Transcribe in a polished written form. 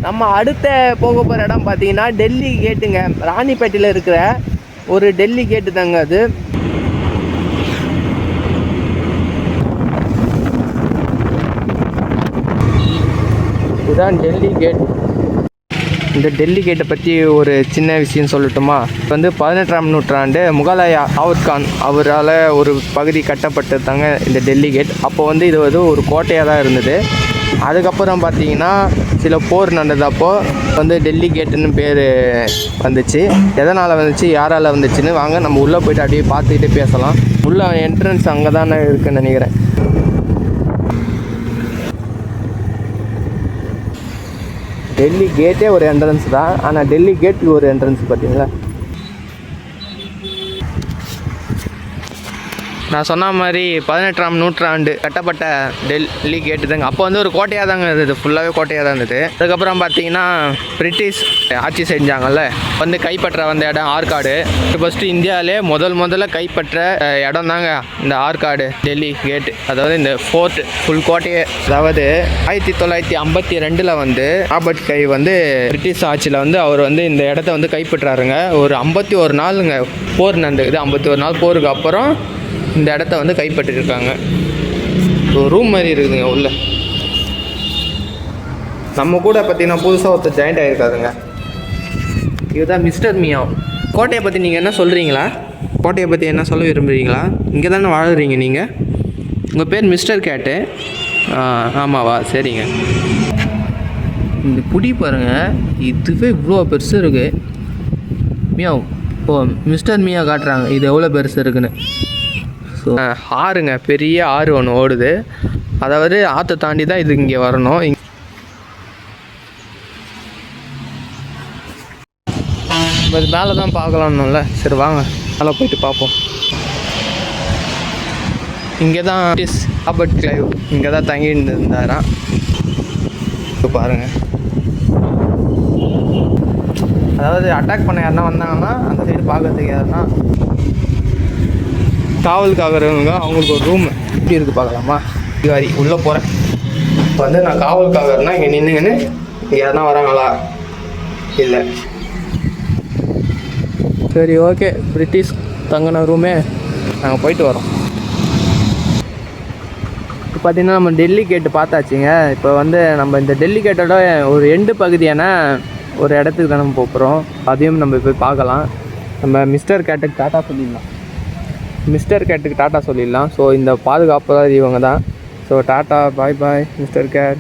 நம்ம அடுத்த போக போகிற இடம் பார்த்தீங்கன்னா டெல்லி கேட்டுங்க. ராணிப்பேட்டையில் இருக்கிற ஒரு டெல்லி கேட்டு தாங்க அது. இதுதான் டெல்லி கேட். இந்த டெல்லி கேட்டை பற்றி ஒரு சின்ன விஷயம் சொல்லட்டுமா? வந்து 18ஆம் நூற்றாண்டு முகலாய தாவூத்கான் அவரால் ஒரு பகுதி கட்டப்பட்டது தாங்க இந்த டெல்லி கேட். அப்போ வந்து இது வந்து ஒரு கோட்டையாக தான் இருந்தது. அதுக்கப்புறம் பார்த்தீங்கன்னா சில போர் நடந்தப்போ வந்து டெல்லி கேட்டுன்னு பேர் வந்துச்சு. எதனால் வந்துச்சு, யாரால் வந்துச்சுன்னு வாங்க நம்ம உள்ளே போய்ட்டு அப்படியே பார்த்துக்கிட்டே பேசலாம். உள்ள என்ட்ரன்ஸ் அங்கே தானே இருக்குதுன்னு நினைக்கிறேன். டெல்லி கேட்டே ஒரு என்ட்ரன்ஸ் தான், ஆனால் டெல்லி கேட்டுக்கு ஒரு என்ட்ரன்ஸ் பார்த்தீங்களா? நான் சொன்ன மாதிரி 18ஆம் நூற்றாண்டு கட்டப்பட்ட டெல்லி கேட்டு தாங்க. அப்போ வந்து ஒரு கோட்டையாக தாங்க இருந்தது, ஃபுல்லாகவே கோட்டையாக தான் இருந்தது. அதுக்கப்புறம் பார்த்தீங்கன்னா பிரிட்டிஷ் ஆட்சி செஞ்சாங்கல்ல, வந்து கைப்பற்ற வந்த இடம் ஆற்காடு. ஃபஸ்ட்டு இந்தியாவிலே முதல்ல கைப்பற்ற இடம் தாங்க இந்த ஆற்காடு டெல்லி கேட்டு. அதாவது இந்த ஃபோர்ட் ஃபுல் கோட்டையே. அதாவது 1952 வந்து ராபர்ட் கை வந்து பிரிட்டிஷ் ஆட்சியில் வந்து அவர் வந்து இந்த இடத்த வந்து கைப்பற்றாருங்க. ஒரு 51 நாளுங்க போர் நடந்துக்குது. 51 நாள் போருக்கு அப்புறம் இந்த இடத்த வந்து கைப்பற்றிருக்காங்க. ஒரு ரூம் மாதிரி இருக்குதுங்க உள்ள. நம்ம கூட பார்த்தீங்கன்னா புதுசாக ஒருத்தர் ஜாயிண்ட் ஆகிருக்காருங்க. இதுதான் மிஸ்டர் மியாவ். கோட்டையை பற்றி நீங்கள் என்ன சொல்கிறீங்களா? கோட்டையை பற்றி என்ன சொல்ல விரும்புகிறீங்களா? இங்கே தானே வாழுறீங்க நீங்கள்? உங்கள் பேர் மிஸ்டர் கேட்டு? ஆமாவா, சரிங்க. இந்த புடி பாருங்கள், இதுவே இவ்வளோ பெருசு இருக்குது. மியாவ். ஓ, மிஸ்டர் மியா காட்டுறாங்க இது எவ்வளோ பெருசு இருக்குன்னு. ஆறுங்க, பெரிய ஆறு ஒன்று ஓடுது. அதாவது ஆற்றை தாண்டி தான் இது இங்கே வரணும். இது மேலே தான் பார்க்கலாம்ல. சரி வாங்க மேலே போயிட்டு பார்ப்போம். இங்கே தான் ராபர்ட் கிளைவ் இங்கே தான் தங்கிட்டு இருந்தாராம். இப்போ பாருங்கள், அதாவது அட்டாக் பண்ண யாருன்னா வந்தாங்கன்னா அந்த சைடு பார்க்கறதுக்கு யாருன்னா காவலுக்காகிறவங்க அவங்களுக்கு ஒரு ரூம் எப்படி இருக்குது பார்க்கலாமா? திவாரி உள்ளே போகிறேன். இப்போ வந்து நான் காவலுக்காகனா இங்கே நின்றுங்கன்னு யாருன்னா வராங்களா? இல்லை. சரி, ஓகே. பிரிட்டிஷ் தங்கின ரூமே நாங்கள் போயிட்டு வரோம். இப்போ பார்த்தீங்கன்னா நம்ம டெல்லி கேட்டு பார்த்தாச்சுங்க. இப்போ வந்து நம்ம இந்த டெல்லி கேட்டோட ஒரு எண்டு பகுதியான ஒரு இடத்துக்கு தான் நம்ம போகிறோம். அதையும் நம்ம போய் பார்க்கலாம். நம்ம மிஸ்டர் கேட்டுக்கு டாட்டா சொல்லிடலாம். ஸோ இந்த பாதுகாப்பு இவங்க தான். ஸோ டாட்டா, பாய் பாய் மிஸ்டர் கேட்.